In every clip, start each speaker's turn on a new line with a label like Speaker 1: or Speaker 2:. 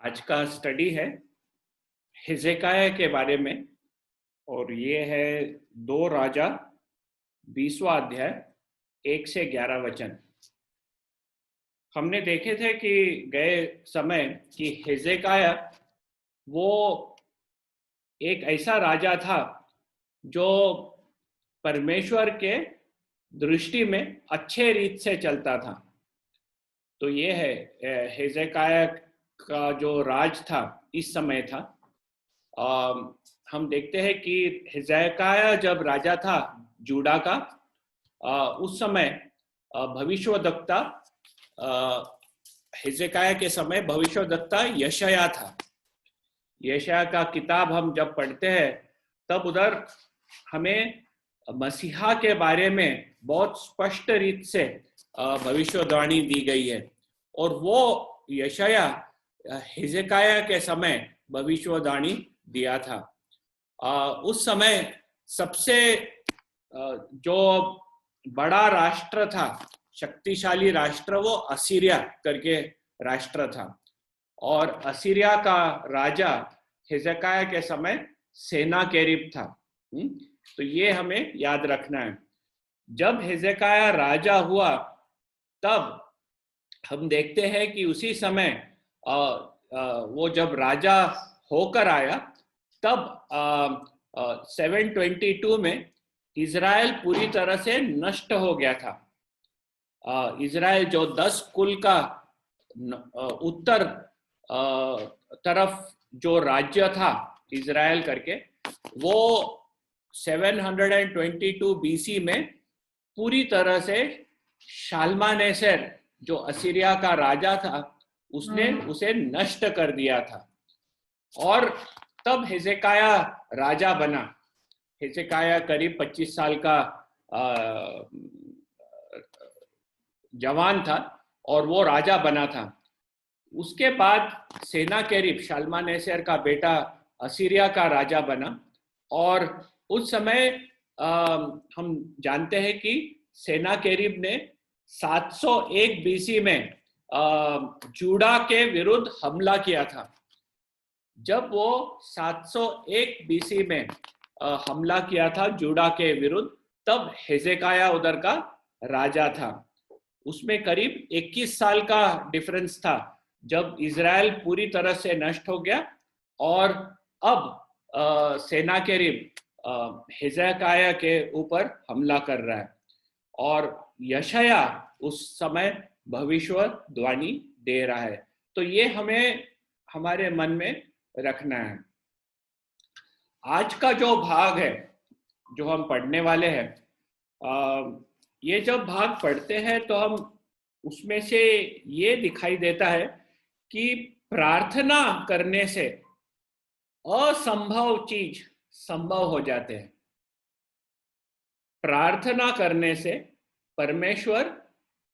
Speaker 1: आज का स्टडी है हिजकिय्याह के बारे में और ये है 2 राजा 20वां अध्याय 1 से 11 वचन। हमने देखे थे कि गए समय कि हिजकिय्याह वो एक ऐसा राजा था जो परमेश्वर के दृष्टि में अच्छे रीत से चलता था। तो ये है हिजकिय्याह का जो राज था इस समय था। हम देखते हैं कि हिजकिय्याह जब राजा था जूडा का, उस समय भविष्यवक्ता हिजकिय्याह के समय भविष्यवक्ता यशायाह था। यशायाह का किताब हम जब पढ़ते हैं तब उधर हमें मसीहा के बारे में बहुत स्पष्ट रीत से भविष्यवाणी दी गई है और वो यशायाह हिजकिय्याह के समय भविष्यवाणी दिया था। उस समय सबसे जो बड़ा राष्ट्र था, शक्तिशाली राष्ट्र, वो असीरिया करके राष्ट्र था और असीरिया का राजा हिजकिय्याह के समय सेनाकेरिब था। तो ये हमें याद रखना है। जब हिजकिय्याह राजा हुआ तब हम देखते हैं कि उसी समय वो जब राजा होकर आया तब 722 में इज़राइल पूरी तरह से नष्ट हो गया था। इज़राइल जो 10 कुल का उत्तर तरफ जो राज्य था इज़राइल करके, वो 722 बीसी में पूरी तरह से शालमानेसेर जो असीरिया का राजा था उसने उसे नष्ट कर दिया था और तब हिजकिय्याह राजा बना। हिजकिय्याह करीब 25 साल का जवान था और वो राजा बना था। उसके बाद सेनाकेरिब शालमानेसेर का बेटा असीरिया का राजा बना और उस समय हम जानते हैं कि सेनाकेरिब ने 701 बीसी में जूडा के विरुद्ध हमला किया था। जब वो 701 बीसी में हमला किया था जूडा के विरुद्ध, तब हिजकिय्याह उधर का राजा था। उसमें करीब 21 साल का डिफरेंस था जब इज़राइल पूरी तरह से नष्ट हो गया और अब सेनाकेरिब हिजकिय्याह के ऊपर हमला कर रहा है और यशायाह उस समय भविष्यवाणी दे रहा है। तो ये हमें हमारे मन में रखना है। आज का जो भाग है जो हम पढ़ने वाले हैं, ये जब भाग पढ़ते हैं तो हम उसमें से ये दिखाई देता है कि प्रार्थना करने से असंभव चीज संभव हो जाते हैं। प्रार्थना करने से परमेश्वर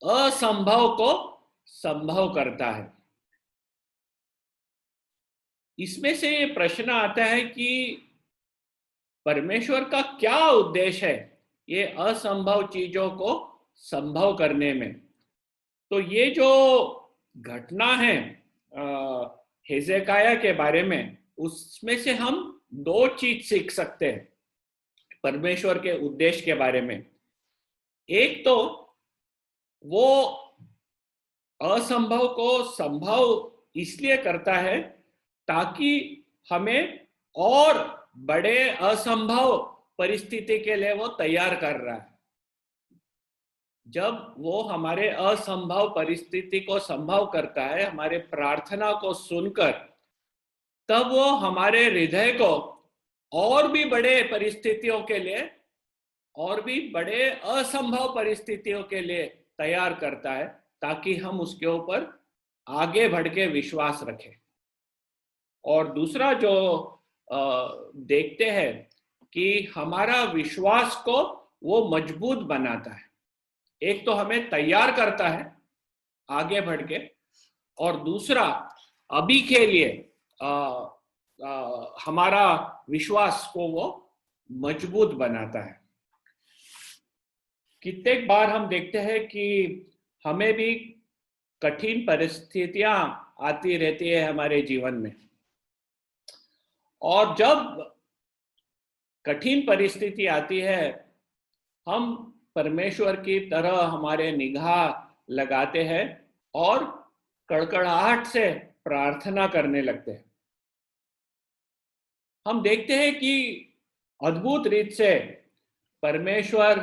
Speaker 1: असंभव को संभव करता है। इसमें से ये प्रश्न आता है कि परमेश्वर का क्या उद्देश्य है ये असंभव चीजों को संभव करने में। तो ये जो घटना है हिजकिय्याह के बारे में, उसमें से हम 2 चीज सीख सकते हैं परमेश्वर के उद्देश्य के बारे में। एक तो वो असंभव को संभव इसलिए करता है ताकि हमें और बड़े असंभव परिस्थिति के लिए वो तैयार कर रहा है। जब वो हमारे असंभव परिस्थिति को संभव करता है, हमारे प्रार्थना को सुनकर, तब वो हमारे हृदय को और भी बड़े परिस्थितियों के लिए, और भी बड़े असंभव परिस्थितियों के लिए तैयार करता है ताकि हम उसके ऊपर आगे बढ़ के विश्वास रखें। और दूसरा जो देखते हैं कि हमारा विश्वास को वो मजबूत बनाता है। एक तो हमें तैयार करता है आगे बढ़ के, और दूसरा अभी के लिए हमारा विश्वास को वो मजबूत बनाता है। कितने बार हम देखते हैं कि हमें भी कठिन परिस्थितियां आती रहती है हमारे जीवन में। और जब कठिन परिस्थिति आती है, हम परमेश्वर की तरह हमारे निगाह लगाते हैं और कड़कड़ाहट से प्रार्थना करने लगते हैं। हम देखते हैं कि अद्भुत रीत से परमेश्वर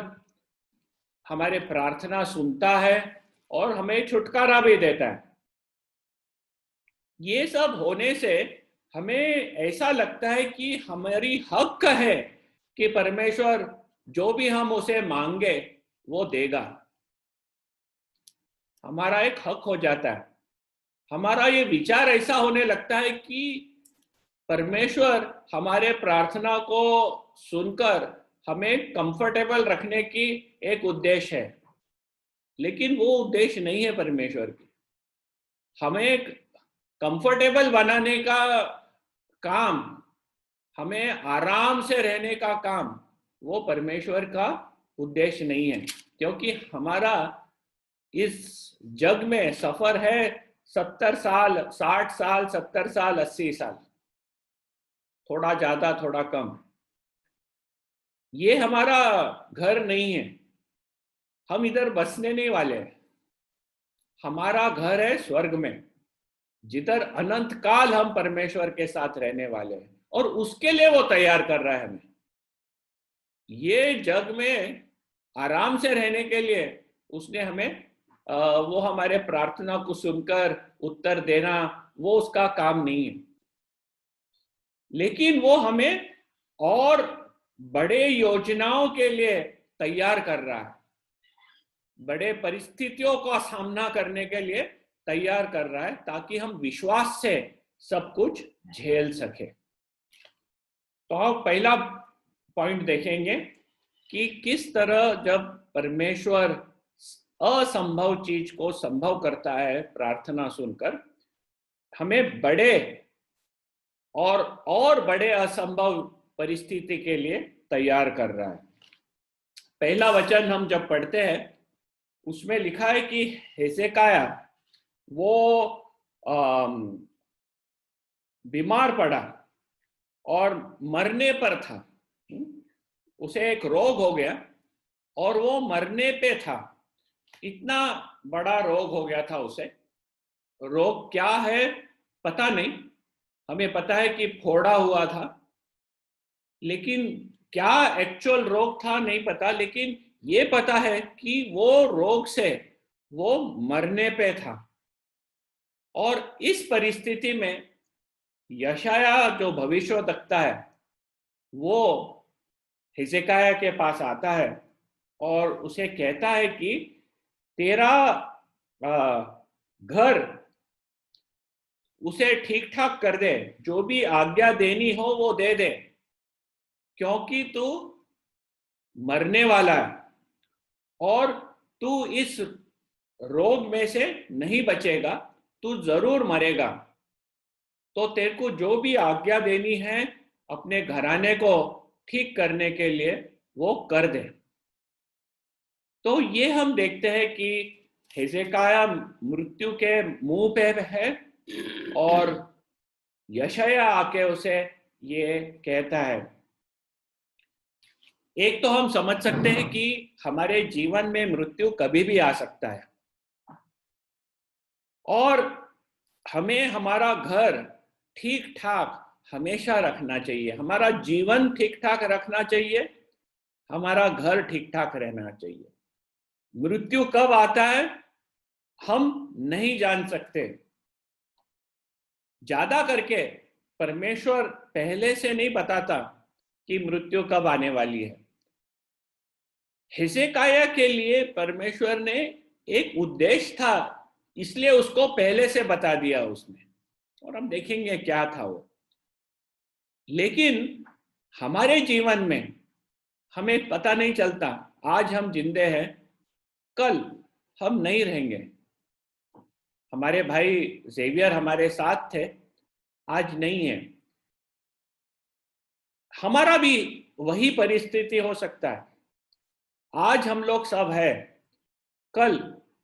Speaker 1: हमारे प्रार्थना सुनता है और हमें छुटकारा भी देता है। ये सब होने से हमें ऐसा लगता है कि हमारी हक है कि परमेश्वर जो भी हम उसे मांगे वो देगा। हमारा एक हक हो जाता है। हमारा ये विचार ऐसा होने लगता है कि परमेश्वर हमारे प्रार्थना को सुनकर हमें कंफर्टेबल रखने की एक उद्देश्य है, लेकिन वो उद्देश्य नहीं है परमेश्वर की। हमें कंफर्टेबल बनाने का काम, हमें आराम से रहने का काम, वो परमेश्वर का उद्देश्य नहीं है। क्योंकि हमारा इस जग में सफर है 70 साल, 60 साल, 70 साल, 80 साल, थोड़ा ज्यादा थोड़ा कम। ये हमारा घर नहीं है, हम इधर बसने नहीं वाले हैं। हमारा घर है स्वर्ग में, जिधर अनंत काल हम परमेश्वर के साथ रहने वाले हैं, और उसके लिए वो तैयार कर रहा है हमें। ये जग में आराम से रहने के लिए उसने हमें वो हमारे प्रार्थना को सुनकर उत्तर देना, वो उसका काम नहीं है। लेकिन वो हमें और बड़े योजनाओं के लिए तैयार कर रहा है, बड़े परिस्थितियों का सामना करने के लिए तैयार कर रहा है, ताकि हम विश्वास से सब कुछ झेल सके। तो हम पहला पॉइंट देखेंगे कि किस तरह जब परमेश्वर असंभव चीज को संभव करता है प्रार्थना सुनकर, हमें बड़े और बड़े असंभव परिस्थिति के लिए तैयार कर रहा है। पहला वचन हम जब पढ़ते हैं उसमें लिखा है कि हिजकिय्याह वो बीमार पड़ा और मरने पर था। उसे एक रोग हो गया और वो मरने पे था। इतना बड़ा रोग हो गया था उसे। रोग क्या है पता नहीं, हमें पता है कि फोड़ा हुआ था, लेकिन क्या एक्चुअल रोग था नहीं पता। लेकिन ये पता है कि वो रोग से वो मरने पे था। और इस परिस्थिति में यशायाह जो भविष्यवक्ता है वो हिजकिय्याह के पास आता है और उसे कहता है कि तेरा घर उसे ठीक ठाक कर दे, जो भी आज्ञा देनी हो वो दे दे, क्योंकि तू मरने वाला है और तू इस रोग में से नहीं बचेगा, तू जरूर मरेगा। तो तेरे को जो भी आज्ञा देनी है अपने घराने को ठीक करने के लिए वो कर दे। तो ये हम देखते हैं कि हिजकिय्याह मृत्यु के मुंह पे है और यशायाह आके उसे ये कहता है। एक तो हम समझ सकते हैं कि हमारे जीवन में मृत्यु कभी भी आ सकता है और हमें हमारा घर ठीक ठाक हमेशा रखना चाहिए, हमारा जीवन ठीक ठाक रखना चाहिए, हमारा घर ठीक ठाक रहना चाहिए। मृत्यु कब आता है हम नहीं जान सकते। ज्यादा करके परमेश्वर पहले से नहीं बताता कि मृत्यु कब आने वाली है। हिजकिय्याह के लिए परमेश्वर ने एक उद्देश्य था, इसलिए उसको पहले से बता दिया उसने, और हम देखेंगे क्या था वो। लेकिन हमारे जीवन में हमें पता नहीं चलता, आज हम जिंदे हैं, कल हम नहीं रहेंगे। हमारे भाई जेवियर हमारे साथ थे, आज नहीं है। हमारा भी वही परिस्थिति हो सकता है। आज हम लोग सब है, कल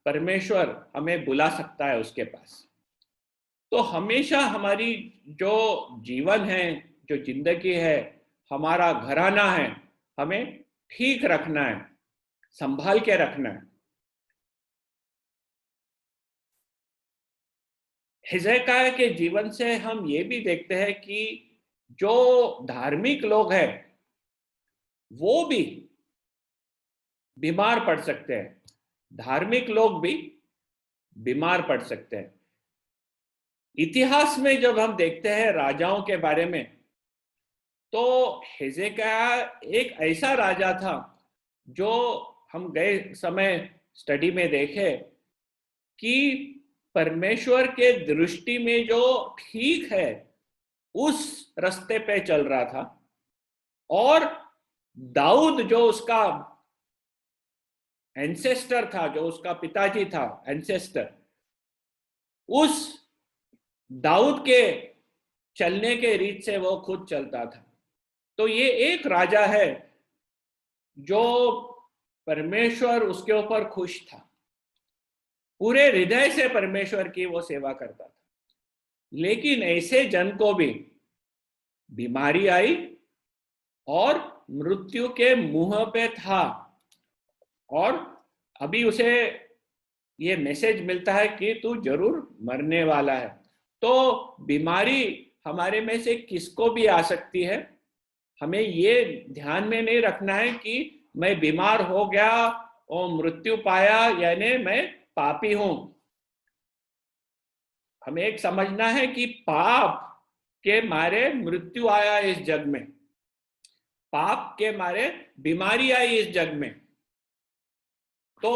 Speaker 1: परमेश्वर हमें बुला सकता है उसके पास। तो हमेशा हमारी जो जीवन है, जो जिंदगी है, हमारा घराना है, हमें ठीक रखना है, संभाल के रखना है। हिजकिय्याह के जीवन से हम ये भी देखते हैं कि जो धार्मिक लोग हैं वो भी बीमार पड़ सकते हैं, धार्मिक लोग भी बीमार पड़ सकते हैं। इतिहास में जब हम देखते हैं राजाओं के बारे में, तो हिजकिय्याह एक ऐसा राजा था जो हम गए समय स्टडी में देखे कि परमेश्वर के दृष्टि में जो ठीक है उस रास्ते पे चल रहा था। और दाऊद जो उसका एंसेस्टर था, जो उसका पिताजी था, एंसेस्टर, उस दाऊद के चलने के रीत से वो खुद चलता था। तो ये एक राजा है जो परमेश्वर उसके ऊपर खुश था, पूरे हृदय से परमेश्वर की वो सेवा करता था। लेकिन ऐसे जन को भी बीमारी आई और मृत्यु के मुंह पे था, और अभी उसे ये मैसेज मिलता है कि तू जरूर मरने वाला है। तो बीमारी हमारे में से किसको भी आ सकती है। हमें ये ध्यान में नहीं रखना है कि मैं बीमार हो गया और मृत्यु पाया यानी मैं पापी हूं। हमें एक समझना है कि पाप के मारे मृत्यु आया इस जग में, पाप के मारे बीमारी आई इस जग में। तो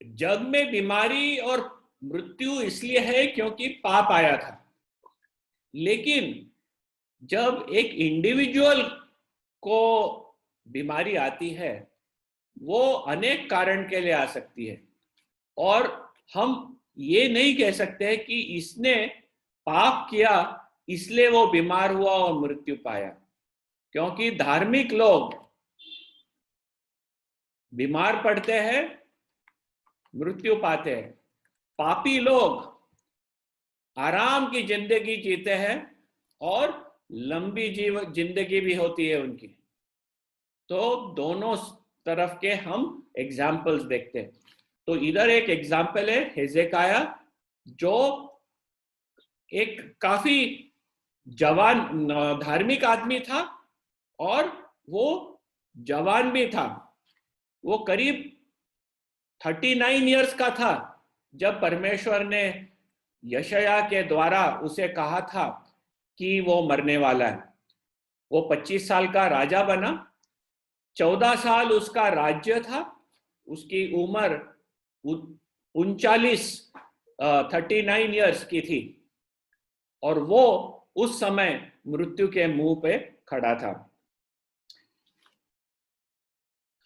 Speaker 1: जग में बीमारी और मृत्यु इसलिए है क्योंकि पाप आया था। लेकिन जब एक इंडिविजुअल को बीमारी आती है, वो अनेक कारण के लिए आ सकती है, और हम ये नहीं कह सकते कि इसने पाप किया इसलिए वो बीमार हुआ और मृत्यु पाया, क्योंकि धार्मिक लोग बीमार पड़ते हैं, मृत्यु पाते हैं। पापी लोग आराम की जिंदगी जीते हैं और लंबी जिंदगी भी होती है उनकी। तो दोनों तरफ के हम एग्जाम्पल्स देखते हैं। तो इधर एक एग्जाम्पल है हिजकिय्याह, जो एक काफी जवान धार्मिक आदमी था, और वो जवान भी था। वो करीब 39 इयर्स का था जब परमेश्वर ने यशायाह के द्वारा उसे कहा था कि वो मरने वाला है। वो 25 साल का राजा बना, 14 साल उसका राज्य था, उसकी उम्र 39 इयर्स की थी, और वो उस समय मृत्यु के मुंह पे खड़ा था।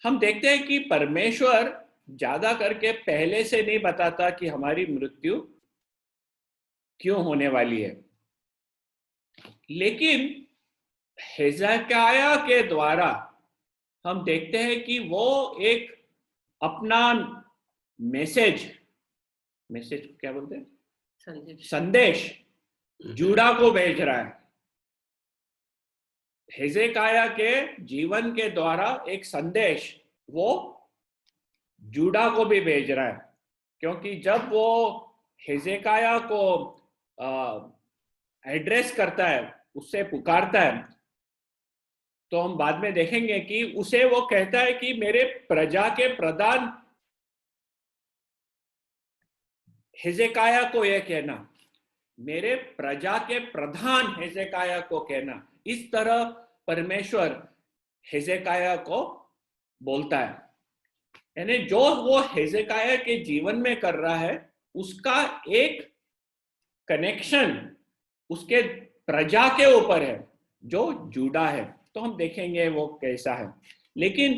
Speaker 1: हम देखते हैं कि परमेश्वर ज्यादा करके पहले से नहीं बताता कि हमारी मृत्यु क्यों होने वाली है, लेकिन हिजकिय्याह के द्वारा हम देखते हैं कि वो एक अपना मैसेज क्या बोलते हैं, संदेश जूडा को भेज रहा है। हिजकिय्याह के जीवन के द्वारा एक संदेश वो जूडा को भी भेज रहा है, क्योंकि जब वो हिजकिय्याह को एड्रेस करता है, उससे पुकारता है, तो हम बाद में देखेंगे कि उसे वो कहता है कि मेरे प्रजा के प्रधान हिजकिय्याह को यह कहना, मेरे प्रजा के प्रधान हिजकिय्याह को कहना। इस तरह परमेश्वर हिजकिय्याह को बोलता है, यानी जो वो हिजकिय्याह के जीवन में कर रहा है उसका एक कनेक्शन उसके प्रजा के ऊपर है जो जूडा है। तो हम देखेंगे वो कैसा है। लेकिन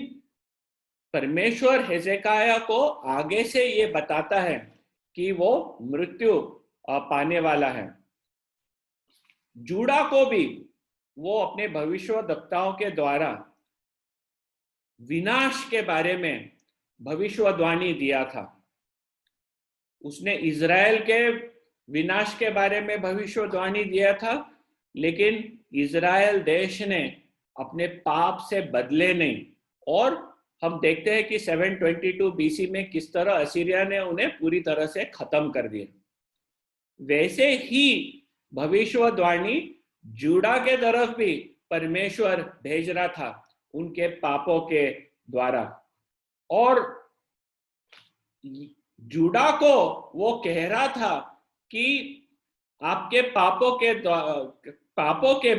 Speaker 1: परमेश्वर हिजकिय्याह को आगे से ये बताता है कि वो मृत्यु पाने वाला है। जूडा को भी वो अपने भविष्यवक्ताओं के द्वारा विनाश के बारे में भविष्यवाणी दिया था। उसने इज़राइल के विनाश के बारे में भविष्यवाणी दिया था, लेकिन इज़राइल देश ने अपने पाप से बदले नहीं। और हम देखते हैं कि 722 बीसी में किस तरह असीरिया ने उन्हें पूरी तरह से खत्म कर दिया। वैसे ही भविष्यवाणी जूडा के तरफ भी परमेश्वर भेज रहा था उनके पापों के द्वारा। और जूडा को वो कह रहा था कि आपके पापों के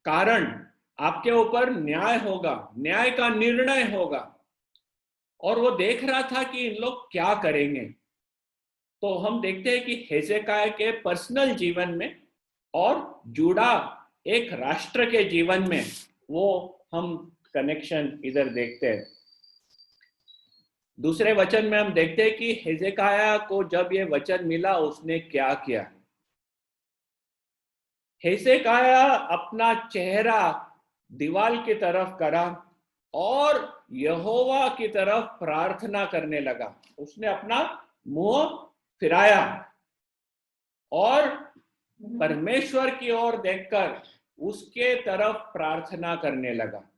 Speaker 1: कारण आपके ऊपर न्याय होगा, न्याय का निर्णय होगा। और वो देख रहा था कि इन लोग क्या करेंगे। तो हम देखते हैं कि हेजेकिय्याह के पर्सनल जीवन में और जूडा एक राष्ट्र के जीवन में वो हम कनेक्शन इधर देखते हैं। दूसरे वचन में हम देखते हैं कि हेजेकिय्याह को जब ये वचन मिला उसने क्या किया। हेजेकिय्याह अपना चेहरा दीवार की तरफ करा और यहोवा की तरफ प्रार्थना करने लगा। उसने अपना मुंह फिराया और परमेश्वर की ओर देखकर उसके तरफ प्रार्थना करने लगा।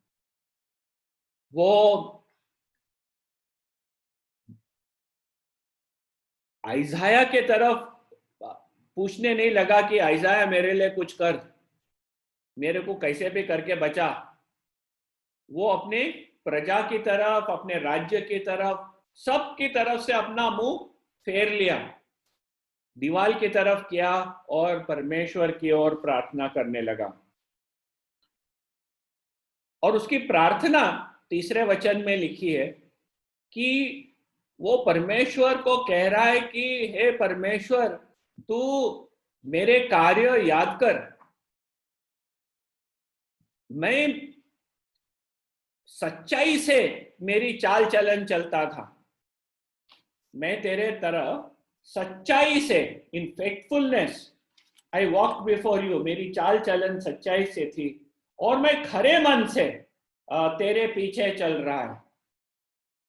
Speaker 1: वो आइजाया के तरफ पूछने नहीं लगा कि आइजाया मेरे लिए कुछ कर, मेरे को कैसे भी करके बचा। वो अपने प्रजा की तरफ, अपने राज्य की तरफ, सबकी तरफ से अपना मुंह फेर लिया, दीवार की तरफ किया और परमेश्वर की ओर प्रार्थना करने लगा। और उसकी प्रार्थना तीसरे वचन में लिखी है कि वो परमेश्वर को कह रहा है कि हे परमेश्वर, तू मेरे कार्य याद कर। मैं सच्चाई से मेरी चाल चलन चलता था, मैं तेरे तरफ सच्चाई से, in faithfulness I walk before you, मेरी चाल चलन सच्चाई से थी और मैं खरे मन से तेरे पीछे चल रहा है।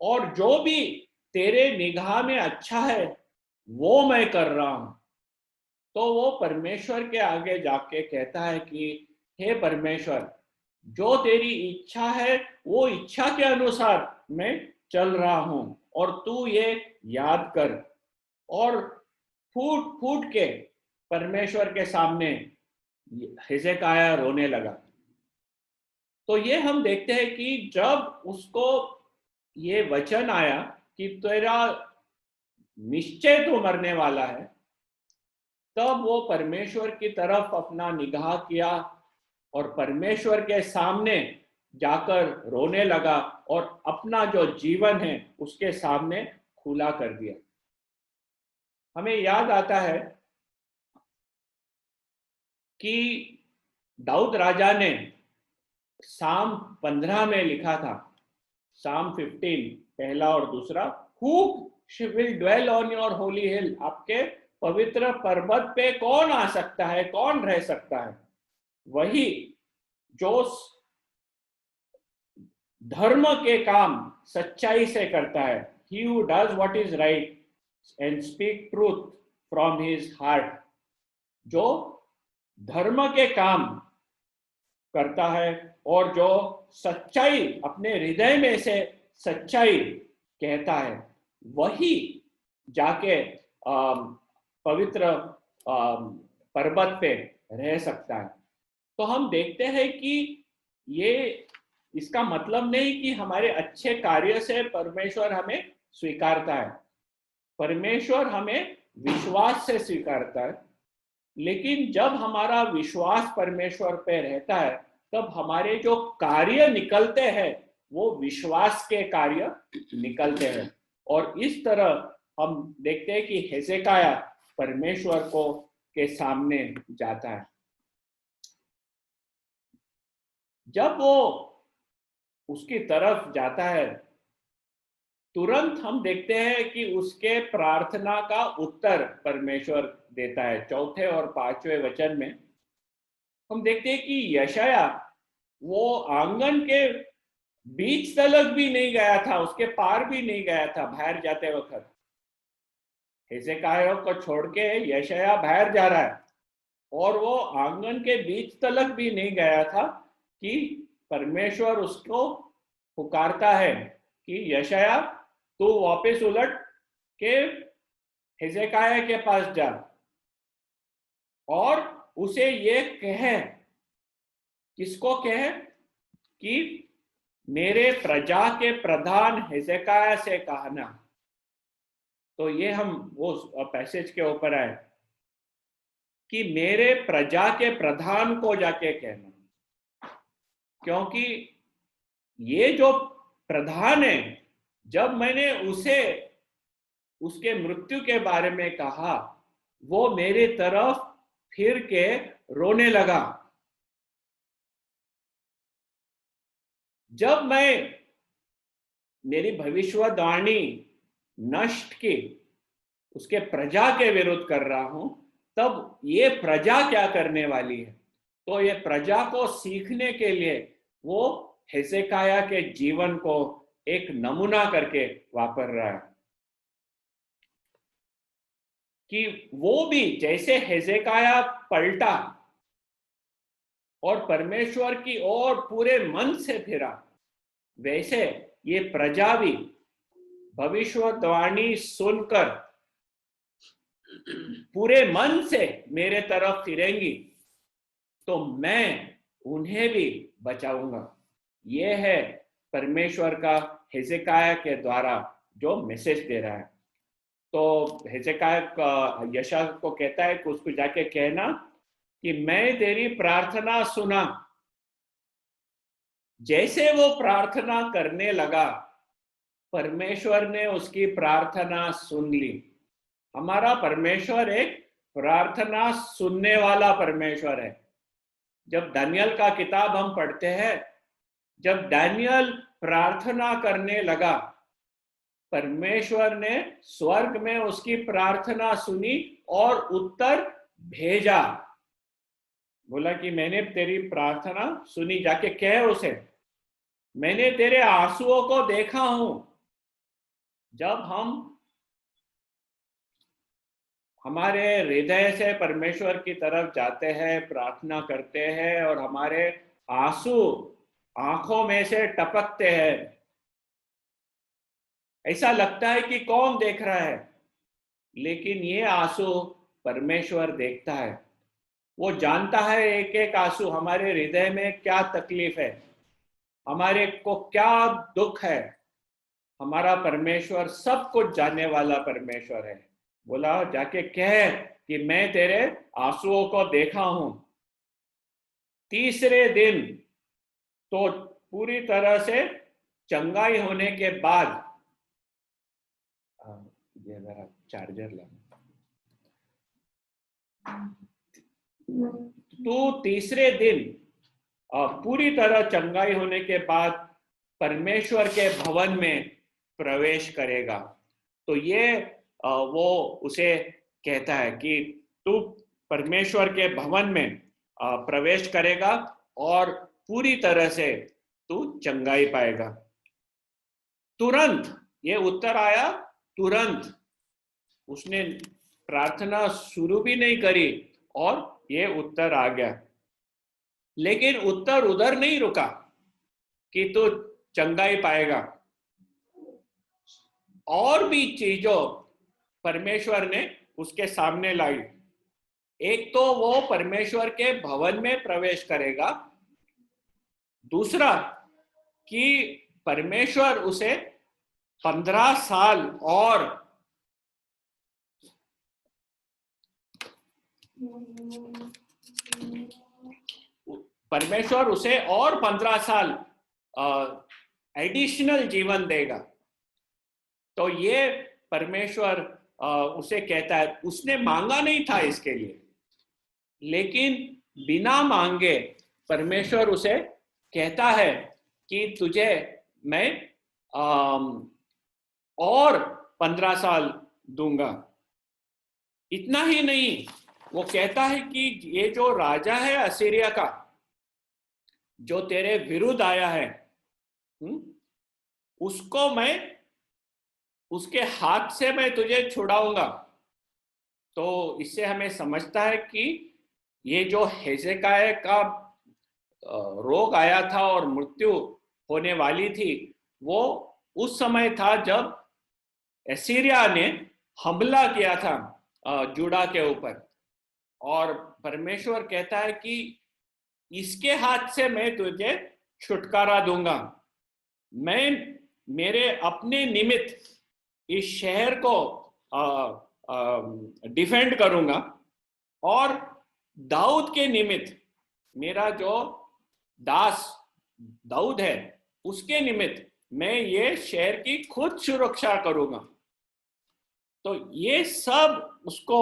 Speaker 1: और जो भी तेरे निगाह में अच्छा है वो मैं कर रहा हूं। तो वो परमेश्वर के आगे जाके कहता है कि हे परमेश्वर, जो तेरी इच्छा है वो इच्छा के अनुसार मैं चल रहा हूं और तू ये याद कर। और फूट फूट के परमेश्वर के सामने हिजकिय्याह रोने लगा। तो ये हम देखते हैं कि जब उसको ये वचन आया कि तेरा निश्चय तो मरने वाला है, तब वो परमेश्वर की तरफ अपना निगाह किया और परमेश्वर के सामने जाकर रोने लगा और अपना जो जीवन है उसके सामने खुला कर दिया। हमें याद आता है कि दाऊद राजा ने साम 15 में लिखा था, साम 15 पहला और दूसरा, who will dwell on your holy hill, आपके पवित्र पर्वत पे कौन आ सकता है, कौन रह सकता है। वही जो धर्म के काम सच्चाई से करता है, he who does what is right and speak truth from his heart, जो धर्म के काम करता है और जो सच्चाई अपने हृदय में से सच्चाई कहता है, वही जाके पवित्र पर्वत पे रह सकता है। तो हम देखते हैं कि ये इसका मतलब नहीं कि हमारे अच्छे कार्य से परमेश्वर हमें स्वीकारता है। परमेश्वर हमें विश्वास से स्वीकारता है, लेकिन जब हमारा विश्वास परमेश्वर पे रहता है तब हमारे जो कार्य निकलते हैं वो विश्वास के कार्य निकलते हैं। और इस तरह हम देखते हैं कि हिजकिय्याह परमेश्वर को के सामने जाता है। जब वो उसकी तरफ जाता है, तुरंत हम देखते हैं कि उसके प्रार्थना का उत्तर परमेश्वर देता है। चौथे और पांचवें वचन में हम देखते हैं कि यशाया वो आंगन के बीच तलक भी नहीं गया था, उसके पार भी नहीं गया था बाहर जाते वक्त, हिजकिय्याह को छोड़ के यशायाह बाहर जा रहा है और वो आंगन के बीच तलक भी नहीं गया था कि परमेश्वर उसको पुकारता है कि यशायाह तू वापस उलट के हिजकिय्याह के पास जा और उसे ये कहे, किसको कहे? कि मेरे प्रजा के प्रधान हिजकिय्याह से कहना। तो ये हम वो पैसेज के ऊपर आए कि मेरे प्रजा के प्रधान को जाके कहना, क्योंकि ये जो प्रधान है, जब मैंने उसे उसके मृत्यु के बारे में कहा, वो मेरी तरफ फिर के रोने लगा। जब मैं मेरी भविष्यवाणी नष्ट की उसके प्रजा के विरुद्ध कर रहा हूं, तब ये प्रजा क्या करने वाली है? तो ये प्रजा को सीखने के लिए वो हिजकिय्याह के जीवन को एक नमूना करके वापर रहा है कि वो भी जैसे हिजकिय्याह पलटा और परमेश्वर की ओर पूरे मन से फिरा, वैसे ये प्रजा भी भविष्यवाणी सुनकर पूरे मन से मेरे तरफ फिरेंगी तो मैं उन्हें भी बचाऊंगा। यह है परमेश्वर का हिजकिय्याह के द्वारा जो मैसेज दे रहा है। तो हिजकिय्याह यशायाह को कहता है कि उसको जाके कहना कि मैं तेरी प्रार्थना सुना। जैसे वो प्रार्थना करने लगा, परमेश्वर ने उसकी प्रार्थना सुन ली। हमारा परमेश्वर एक प्रार्थना सुनने वाला परमेश्वर है। जब दानियल का किताब हम पढ़ते हैं, जब दानियल प्रार्थना करने लगा, परमेश्वर ने स्वर्ग में उसकी प्रार्थना सुनी और उत्तर भेजा। बोला कि मैंने तेरी प्रार्थना सुनी, जाके कह उसे मैंने तेरे आंसुओं को देखा हूं। जब हम हमारे हृदय से परमेश्वर की तरफ जाते हैं, प्रार्थना करते हैं और हमारे आंसू आंखों में से टपकते हैं, ऐसा लगता है कि कौन देख रहा है, लेकिन ये आंसू परमेश्वर देखता है। वो जानता है एक एक आंसू हमारे हृदय में क्या तकलीफ है, हमारे को क्या दुख है। हमारा परमेश्वर सब कुछ जानने वाला परमेश्वर है। बोला जाके कह कि मैं तेरे आंसुओं को देखा हूं। तीसरे दिन तो पूरी तरह से चंगाई होने के बाद, ये जरा चार्जर ला, तो तीसरे दिन पूरी तरह चंगाई होने के बाद परमेश्वर के भवन में प्रवेश करेगा। तो ये वो उसे कहता है कि तू परमेश्वर के भवन में प्रवेश करेगा और पूरी तरह से तू चंगाई पाएगा। तुरंत ये उत्तर आया, तुरंत उसने प्रार्थना शुरू भी नहीं करी और ये उत्तर आ गया। लेकिन उत्तर उधर नहीं रुका कि तू चंगाई पाएगा, और भी चीजों परमेश्वर ने उसके सामने लाई। एक तो वो परमेश्वर के भवन में प्रवेश करेगा, दूसरा कि परमेश्वर उसे 15 साल और परमेश्वर उसे और 15 साल एडिशनल जीवन देगा। तो ये परमेश्वर उसे कहता है, उसने मांगा नहीं था इसके लिए, लेकिन बिना मांगे परमेश्वर उसे कहता है कि तुझे मैं और 15 साल दूंगा। इतना ही नहीं, वो कहता है कि ये जो राजा है असीरिया का, जो तेरे विरुद्ध आया है, उसको मैं, उसके हाथ से मैं तुझे छुड़ाऊंगा। तो इससे हमें समझता है कि ये जो हेजेकाया का रोग आया था और मृत्यु होने वाली थी, वो उस समय था जब एसीरिया ने हमला किया था जूडा के ऊपर। और परमेश्वर कहता है कि इसके हाथ से मैं तुझे छुटकारा दूंगा। मैं मेरे अपने निमित्त इस शहर को डिफेंड करूंगा, और दाऊद के निमित्त, मेरा जो दास दाऊद है उसके निमित्त मैं ये शहर की खुद सुरक्षा करूंगा। तो ये सब उसको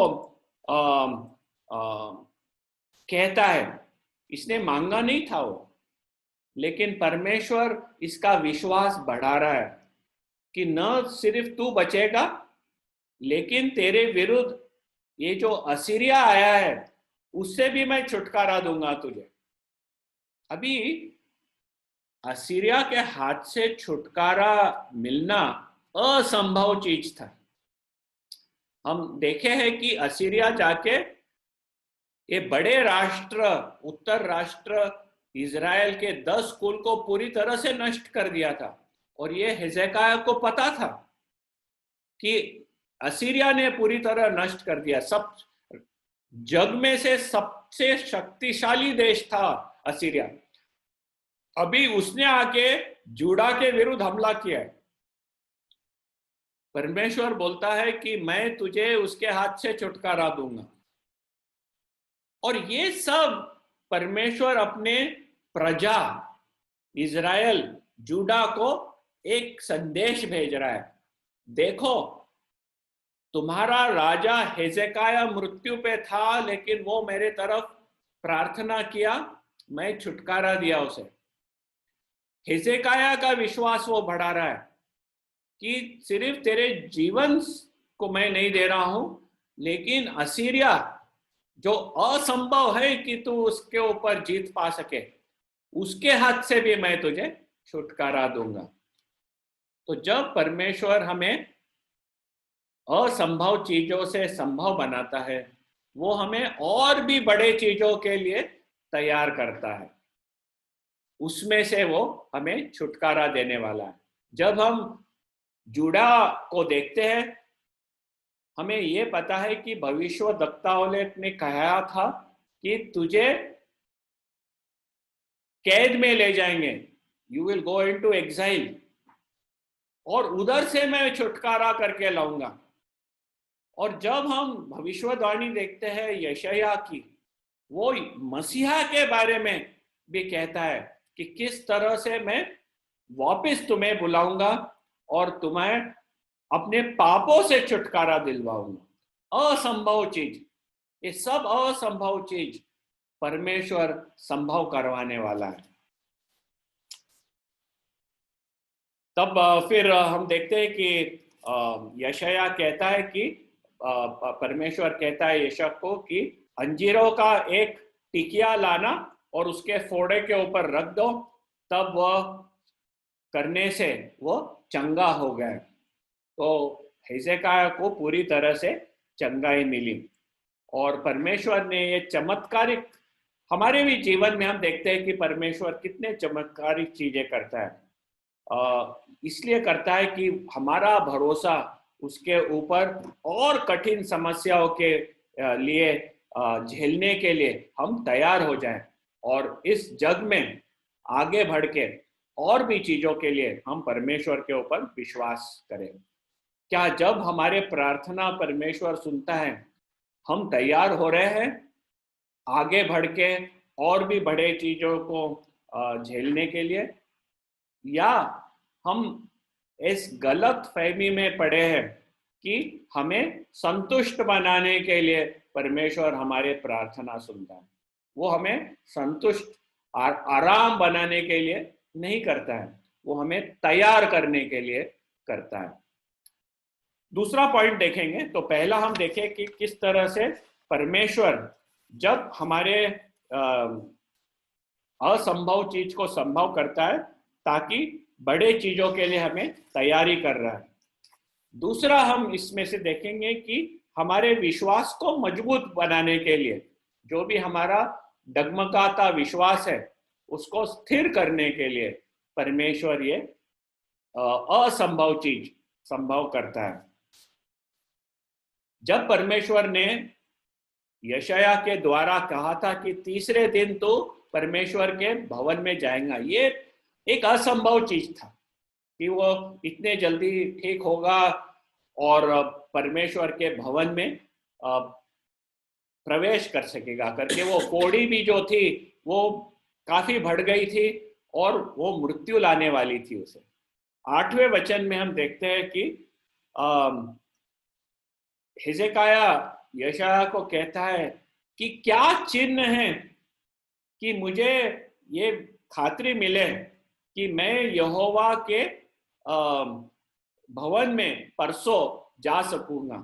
Speaker 1: आ, आ, कहता है। इसने मांगा नहीं था वो, लेकिन परमेश्वर इसका विश्वास बढ़ा रहा है कि न सिर्फ तू बचेगा, लेकिन तेरे विरुद्ध ये जो असीरिया आया है उससे भी मैं छुटकारा दूंगा तुझे। अभी असीरिया के हाथ से छुटकारा मिलना असंभव चीज था। हम देखे हैं कि असीरिया जाके ये बड़े राष्ट्र, उत्तर राष्ट्र इजराइल के 10 कुल को पूरी तरह से नष्ट कर दिया था। और ये हिजकिय्याह को पता था कि असीरिया ने पूरी तरह नष्ट कर दिया। सब जग में से सबसे शक्तिशाली देश था असीरिया। अभी उसने आके जूडा के विरुद्ध हमला किया है। परमेश्वर बोलता है कि मैं तुझे उसके हाथ से छुटकारा दूंगा। और ये सब परमेश्वर अपने प्रजा इजराइल जूडा को एक संदेश भेज रहा है। देखो, तुम्हारा राजा हिजकिय्याह मृत्यु पे था, लेकिन वो मेरे तरफ प्रार्थना किया, मैं छुटकारा दिया उसे। हिजकिय्याह का विश्वास वो बढ़ा रहा है कि सिर्फ तेरे जीवन को मैं नहीं दे रहा हूं, लेकिन असीरिया जो असंभव है कि तू उसके ऊपर जीत पा सके, उसके हाथ से भी मैं तुझे छुटकारा दूंगा। तो जब परमेश्वर हमें असंभव चीजों से संभव बनाता है, वो हमें और भी बड़े चीजों के लिए तैयार करता है। उसमें से वो हमें छुटकारा देने वाला है। जब हम जूडा को देखते हैं, हमें ये पता है कि भविष्यवक्ताओं ने कहा था कि तुझे कैद में ले जाएंगे, you will go into exile, और उधर से मैं छुटकारा करके लाऊंगा। और जब हम भविष्यवाणी देखते हैं यशायाह की, वो मसीहा के बारे में भी कहता है कि किस तरह से मैं वापस तुम्हें बुलाऊंगा और तुम्हें अपने पापों से छुटकारा दिलवाऊंगा। असंभव चीज, ये सब असंभव चीज परमेश्वर संभव करवाने वाला है। तब फिर हम देखते हैं कि यशायाह कहता है कि परमेश्वर कहता है यशायाह को कि अंजीरों का एक टिकिया लाना और उसके फोड़े के ऊपर रख दो, तब वह करने से वो चंगा हो गया। तो हिजकिय्याह को पूरी तरह से चंगाई मिली। और परमेश्वर ने ये चमत्कारिक, हमारे भी जीवन में हम देखते हैं कि परमेश्वर कितने चमत्कारिक चीजें करता है। इसलिए करता है कि हमारा भरोसा उसके ऊपर और कठिन समस्याओं के लिए झेलने के लिए हम तैयार हो जाएं, और इस जग में आगे बढ़ के और भी चीजों के लिए हम परमेश्वर के ऊपर विश्वास करें। क्या जब हमारे प्रार्थना परमेश्वर सुनता है, हम तैयार हो रहे हैं आगे बढ़ के और भी बड़े चीजों को झेलने के लिए, या हम इस गलत फहमी में पड़े हैं कि हमें संतुष्ट बनाने के लिए परमेश्वर हमारे प्रार्थना सुनता है? वो हमें संतुष्ट आराम बनाने के लिए नहीं करता है, वो हमें तैयार करने के लिए करता है। दूसरा पॉइंट देखेंगे तो पहला हम देखें कि किस तरह से परमेश्वर जब हमारे असंभव चीज को संभव करता है ताकि बड़े चीजों के लिए हमें तैयारी कर रहा है। दूसरा हम इसमें से देखेंगे कि हमारे विश्वास को मजबूत बनाने के लिए, जो भी हमारा डगमगाता विश्वास है उसको स्थिर करने के लिए परमेश्वर ये असंभव चीज संभव करता है। जब परमेश्वर ने यशाया के द्वारा कहा था कि तीसरे दिन तो परमेश्वर के भवन में जाएगा, ये एक असंभव चीज था कि वो इतने जल्दी ठीक होगा और परमेश्वर के भवन में प्रवेश कर सकेगा करके। वो कोड़ी भी जो थी वो काफी बढ़ गई थी और वो मृत्यु लाने वाली थी उसे। 8वें वचन में हम देखते हैं कि हिजकिय्याह यशाया को कहता है कि क्या चिन्ह है कि मुझे ये खातरी मिले कि मैं यहोवा के भवन में परसों जा सकूंगा।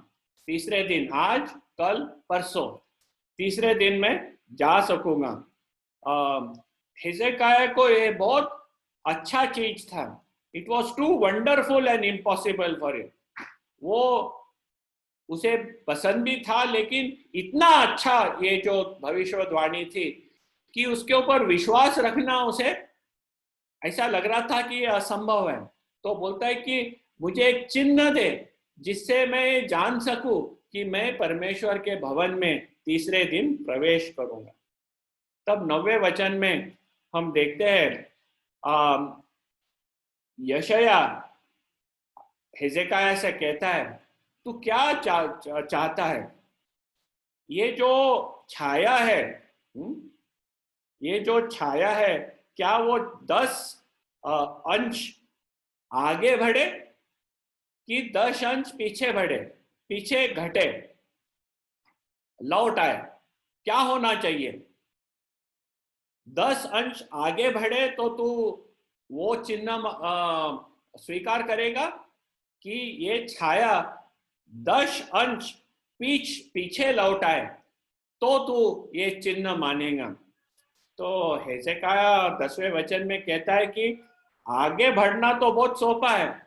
Speaker 1: तीसरे दिन, आज कल परसों तीसरे दिन में जा सकूंगा। हिजकिय्याह को ये बहुत अच्छा चीज था। It was too wonderful and impossible for him. वो उसे पसंद भी था, लेकिन इतना अच्छा ये जो भविष्यवाणी थी कि उसके ऊपर विश्वास रखना उसे ऐसा लग रहा था कि ये असंभव है। तो बोलता है कि मुझे एक चिन्ह दे जिससे मैं जान सकूं कि मैं परमेश्वर के भवन में तीसरे दिन प्रवेश करूंगा। तब 9वें वचन में हम देखते हैं यशाया हिजकिय्याह से कहता है, तू क्या चाहता है? ये जो छाया है, ये जो छाया है, क्या वो 10 अंश आगे बढ़े कि 10 अंश पीछे बढ़े, पीछे घटे, लौट आए? क्या होना चाहिए? 10 अंश आगे बढ़े तो तू वो चिन्ह स्वीकार करेगा कि ये छाया 10 अंश पीछे लौट आए तो तू ये चिन्ह मानेगा। तो हिजकिय्याह 10वें वचन में कहता है कि आगे बढ़ना तो बहुत सोपा है,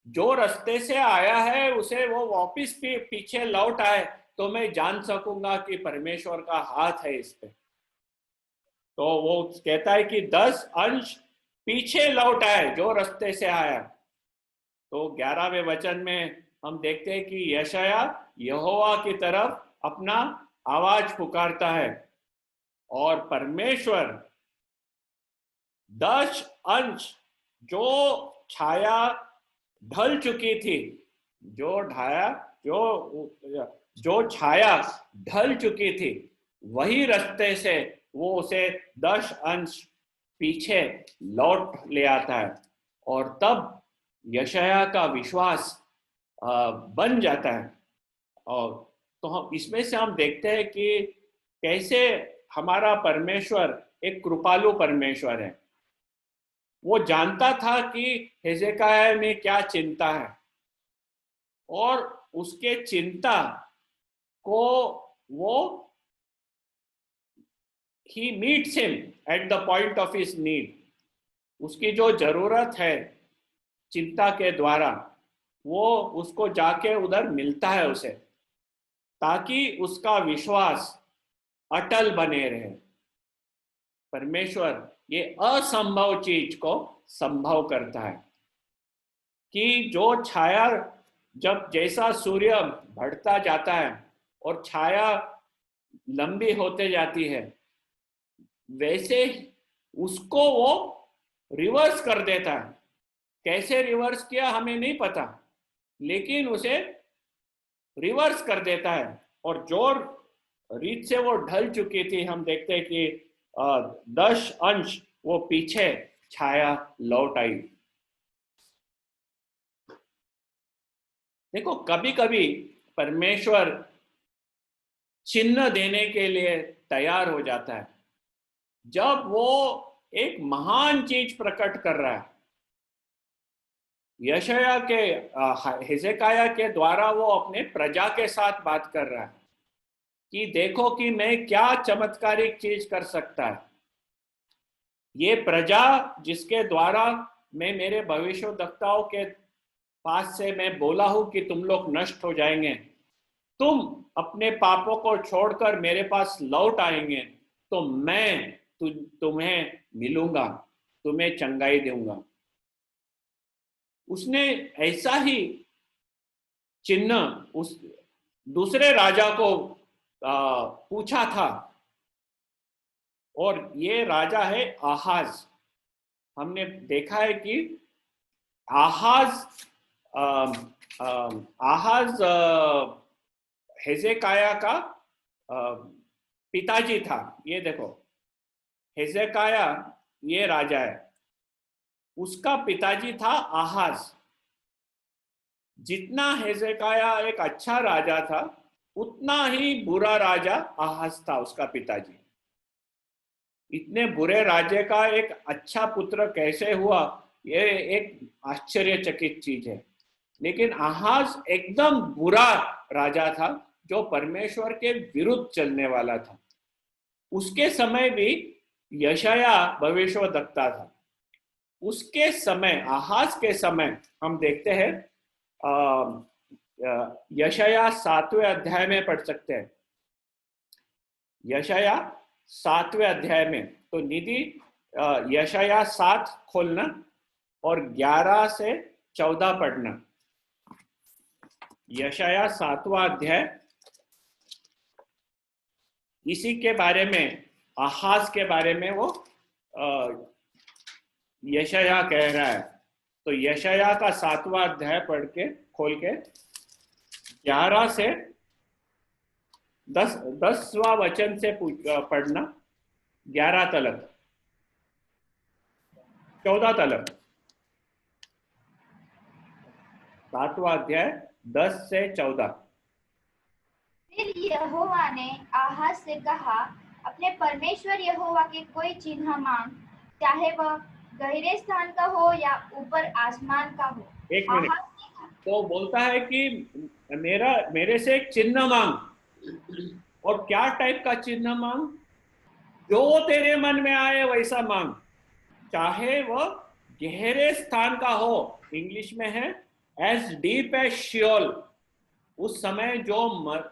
Speaker 1: जो रास्ते से आया है उसे वो वापिस पीछे लौट आए तो मैं जान सकूंगा कि परमेश्वर का हाथ है इस पे। तो वो कहता है कि 10 अंश पीछे लौट आए जो रास्ते से आया। तो 11वें वचन में हम देखते हैं कि यशाया यहोवा की तरफ अपना आवाज पुकारता है और परमेश्वर 10 अंश जो छाया ढल चुकी थी, जो छाया ढल चुकी थी, वही रास्ते से वो उसे 10 अंश पीछे लौट ले आता है। और तब यशाया का विश्वास बन जाता है। और तो हम इसमें से हम देखते हैं कि कैसे हमारा परमेश्वर एक कृपालु परमेश्वर है। वो जानता था कि हिजकिय्याह में क्या चिंता है और उसके चिंता को वो he meets him at the point of his need। उसकी जो जरूरत है चिंता के द्वारा वो उसको जाके उधर मिलता है उसे, ताकि उसका विश्वास अटल बने रहे। परमेश्वर ये असंभव चीज को संभव करता है कि जो छाया जब जैसा सूर्य बढ़ता जाता है और छाया लंबी होते जाती है, वैसे उसको वो रिवर्स कर देता है। कैसे रिवर्स किया हमें नहीं पता, लेकिन उसे रिवर्स कर देता है और जो रीत से वो ढल चुकी थी, हम देखते हैं कि 10 अंश वो पीछे छाया लौट आई। देखो, कभी कभी परमेश्वर चिन्ह देने के लिए तैयार हो जाता है जब वो एक महान चीज प्रकट कर रहा है। यशाया के हिजकिय्याह के द्वारा वो अपने प्रजा के साथ बात कर रहा है कि देखो कि मैं क्या चमत्कारिक चीज कर सकता है। ये प्रजा जिसके द्वारा मैं मेरे भविष्यवक्ताओं के पास से मैं बोला हूं कि तुम लोग नष्ट हो जाएंगे, तुम अपने पापों को छोड़कर मेरे पास लौट आएंगे तो मैं तुम्हें मिलूंगा, तुम्हें चंगाई दूंगा। उसने ऐसा ही चिन्ह उस दूसरे राजा को पूछा था, और ये राजा है आहाज। हमने देखा है कि आहाज आहाज हेजेकाया का पिताजी था। ये देखो, हेजेकाया ये राजा है, उसका पिताजी था आहाज। जितना हेजेकाया एक अच्छा राजा था, उतना ही बुरा राजा आहाज था, उसका पिताजी। इतने बुरे राज्य का एक अच्छा पुत्र कैसे हुआ, ये एक आश्चर्यचकित चीज है। लेकिन आहाज एकदम बुरा राजा था, जो परमेश्वर के विरुद्ध चलने वाला था। उसके समय भी यशाया भविष्यवक्ता था। उसके समय, आहाज के समय हम देखते हैं, यशाया 7वें अध्याय में पढ़ सकते हैं। यशाया 7वें अध्याय में, तो निधि यशाया 7 खोलना और 11 से 14 पढ़ना। यशाया 7वां अध्याय, इसी के बारे में, आहाज के बारे में वो यशाया कह रहा है। तो यशाया का 7वां अध्याय पढ़ के, खोल के 11 से 10वां वचन से पढ़ना, 11 तलक, 14 तलक। 7वां अध्याय 10 से 14।
Speaker 2: फिर यहोवा ने आहाज से कहा, अपने परमेश्वर यहोवा के कोई चिन्ह मांग, चाहे वह गहरे स्थान का हो या ऊपर आसमान का हो।
Speaker 1: एक मिनट, तो बोलता है कि मेरे से एक चिन्ह मांग। और क्या टाइप का चिन्ह मांग? जो तेरे मन में आए वैसा मांग, चाहे वह गहरे स्थान का हो। इंग्लिश में है एज डीप एज शियोल। उस समय जो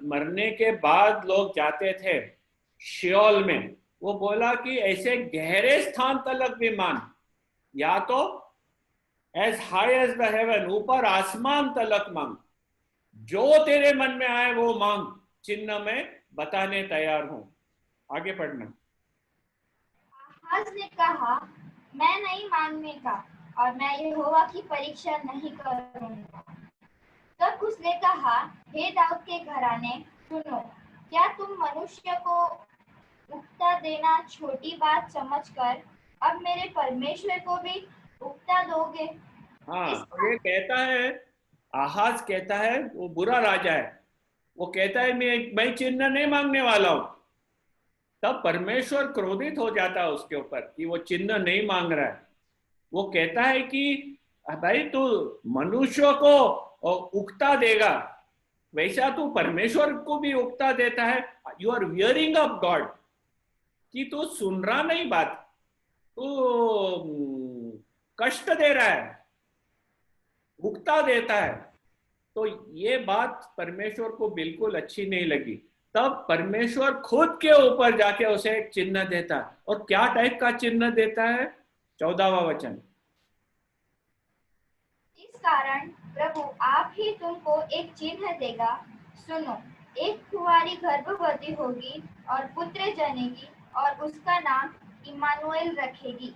Speaker 1: मरने के बाद लोग जाते थे शियोल में, वो बोला कि ऐसे गहरे स्थान तलक भी मांग, या तो as high as the heaven, ऊपर आसमान तलक मांग। जो तेरे मन में आए वो मांग, चिन्ह में बताने तैयार हूं। आगे पढ़ना।
Speaker 2: आहाज ने कहा, मैं नहीं मांगने का, और मैं यहोवा की परीक्षा नहीं करूंगा। तब उसने कहा, हे दाऊद के घराने, सुनो, क्या तुम मनुष्य को उकता देना छोटी बात समझकर अब मेरे परमेश्वर को भी उकता दोगे?
Speaker 1: हाँ, ये कहता है, आहाज कहता है, वो बुरा राजा है, वो कहता है मैं चिन्ह नहीं मांगने वाला हूं। तब परमेश्वर क्रोधित हो जाता है उसके ऊपर कि वो चिन्ह नहीं मांग रहा है। वो कहता है कि भाई तू मनुष्य को उकता देगा, वैसा तू परमेश्वर को भी उकता देता है। You are wearing up God, कि तू सुन रहा नहीं बात, तू कष्ट दे रहा है, उकता देता है। तो ये बात परमेश्वर को बिल्कुल अच्छी नहीं लगी। तब परमेश्वर खुद के ऊपर जाके उसे एक चिन्ह देता है। और क्या टाइप का चिन्ह देता है? 14वां वचन।
Speaker 2: इस कारण प्रभु आप ही तुमको एक चिन्ह देगा। सुनो, एक कुंवारी गर्भवती होगी और पुत्र जनेगी, और उसका नाम इम्मानुएल रखेगी।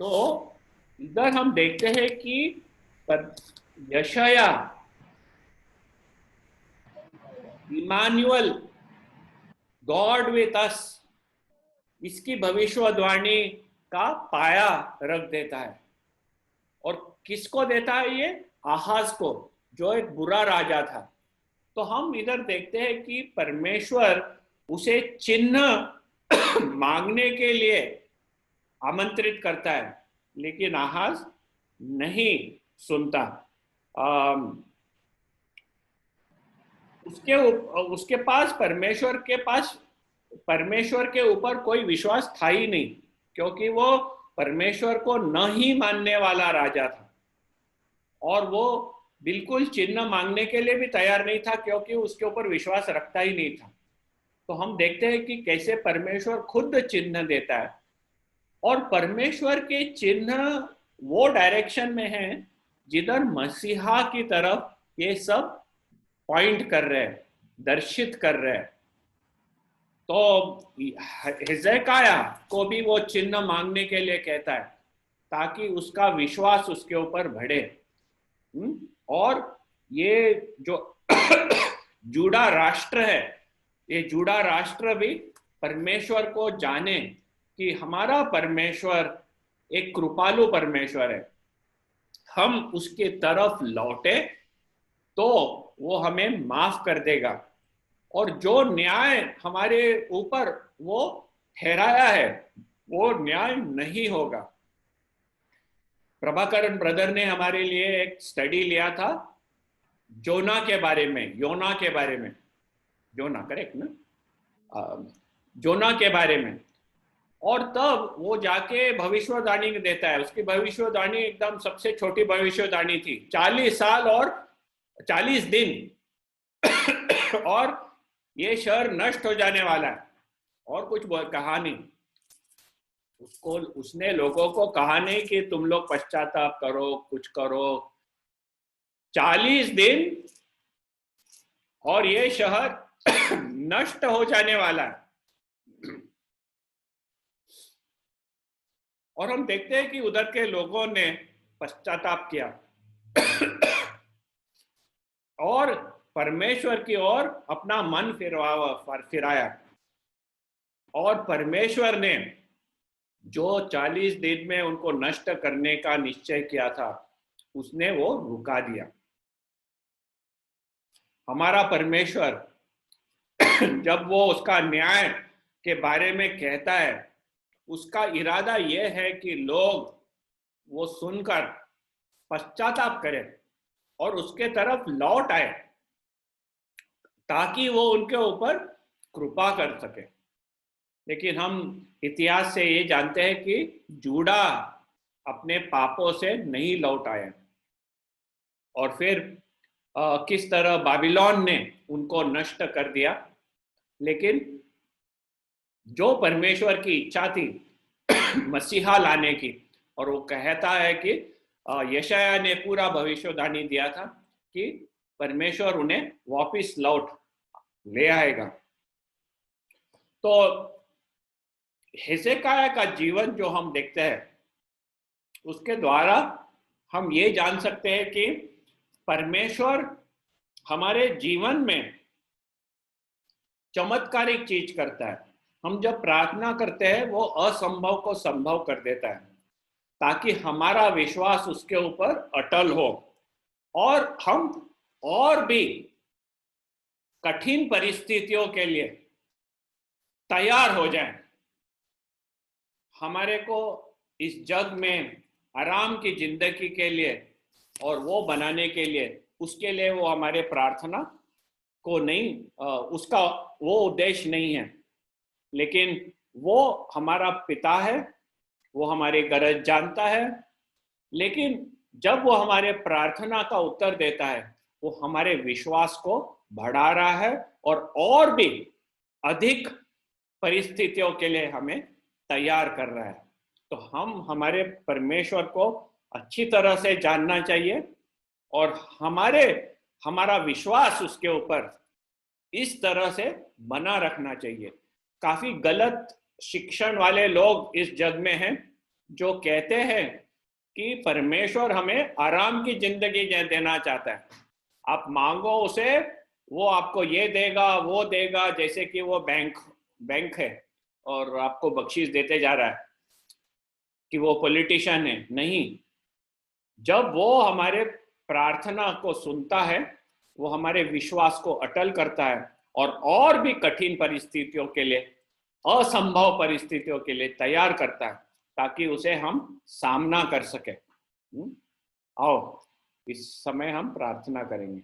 Speaker 1: तो इधर हम देखते हैं कि यशाया, इमानुएल, गॉड विथ अस, इसकी भविष्यवाणी का पाया रख देता है। और किसको देता है ये? आहाज को, जो एक बुरा राजा था। तो हम इधर देखते हैं कि परमेश्वर उसे चिन्ह मांगने के लिए आमंत्रित करता है, लेकिन आहाज नहीं सुनता। उसके पास परमेश्वर के ऊपर कोई विश्वास था ही नहीं, क्योंकि वो परमेश्वर को न ही मानने वाला राजा था। और वो बिल्कुल चिन्ह मांगने के लिए भी तैयार नहीं था, क्योंकि उसके ऊपर विश्वास रखता ही नहीं था। तो हम देखते हैं कि कैसे परमेश्वर खुद चिन्ह देता है, और परमेश्वर के चिन्ह वो डायरेक्शन में है जिधर मसीहा की तरफ ये सब पॉइंट कर रहे हैं, दर्शित कर रहे हैं। तो हिजकिय्याह को भी वो चिन्ह मांगने के लिए कहता है, ताकि उसका विश्वास उसके ऊपर बढ़े। और ये जो जूड़ा राष्ट्र है, ये जूड़ा राष्ट्र भी परमेश्वर को जाने कि हमारा परमेश्वर एक कृपालु परमेश्वर है। हम उसके तरफ लौटे तो वो हमें माफ कर देगा, और जो न्याय हमारे ऊपर वो ठहराया है वो न्याय नहीं होगा। प्रभाकरण ब्रदर ने हमारे लिए एक स्टडी लिया था जोना के बारे में, योना के बारे में, जोना करेक्ट ना, जोना के बारे में। और तब वो जाके भविष्यवाणी देता है। उसकी भविष्यवाणी एकदम सबसे छोटी भविष्यवाणी थी, 40 साल और 40 दिन और ये शहर नष्ट हो जाने वाला है, और कुछ कहा नहीं उसको। उसने लोगों को कहा नहीं कि तुम लोग पश्चाताप करो, कुछ करो। 40 दिन और ये शहर नष्ट हो जाने वाला है। और हम देखते हैं कि उधर के लोगों ने पश्चाताप किया और परमेश्वर की ओर अपना मन फिराया। और परमेश्वर ने जो 40 दिन में उनको नष्ट करने का निश्चय किया था, उसने वो रुका दिया। हमारा परमेश्वर जब वो उसका न्याय के बारे में कहता है, उसका इरादा यह है कि लोग वो सुनकर पश्चाताप करें और उसके तरफ लौट आए, ताकि वो उनके ऊपर कृपा कर सके। लेकिन हम इतिहास से ये जानते हैं कि जूड़ा अपने पापों से नहीं लौट आया, और फिर किस तरह बाबिलोन ने उनको नष्ट कर दिया। लेकिन जो परमेश्वर की इच्छा थी मसीहा लाने की, और वो कहता है कि यशाया ने पूरा भविष्यवाणी दिया था कि परमेश्वर उन्हें वापस लौट ले आएगा। तो हिजकिय्याह का जीवन जो हम देखते हैं, उसके द्वारा हम ये जान सकते हैं कि परमेश्वर हमारे जीवन में चमत्कारिक चीज करता है। हम जब प्रार्थना करते हैं वो असंभव को संभव कर देता है, ताकि हमारा विश्वास उसके ऊपर अटल हो और हम और भी कठिन परिस्थितियों के लिए तैयार हो जाएं। हमारे को इस जग में आराम की जिंदगी के लिए और वो बनाने के लिए, उसके लिए वो हमारे प्रार्थना को नहीं, उसका वो उद्देश्य नहीं है। लेकिन वो हमारा पिता है, वो हमारे गरज जानता है। लेकिन जब वो हमारे प्रार्थना का उत्तर देता है, वो हमारे विश्वास को बढ़ा रहा है और भी अधिक परिस्थितियों के लिए हमें तैयार कर रहा है। तो हम हमारे परमेश्वर को अच्छी तरह से जानना चाहिए और हमारा विश्वास उसके ऊपर इस तरह से बना रखना चाहिए। काफी गलत शिक्षण वाले लोग इस जग में हैं जो कहते हैं कि परमेश्वर हमें आराम की जिंदगी देना चाहता है। आप मांगो उसे, वो आपको ये देगा वो देगा, जैसे कि वो बैंक है और आपको बख्शीश देते जा रहा है कि वो पॉलिटिशियन है। नहीं, जब वो हमारे प्रार्थना को सुनता है, वो हमारे विश्वास को अटल करता है और भी कठिन परिस्थितियों के लिए, असंभव परिस्थितियों के लिए तैयार करता है, ताकि उसे हम सामना कर सके। आओ इस समय हम प्रार्थना करेंगे।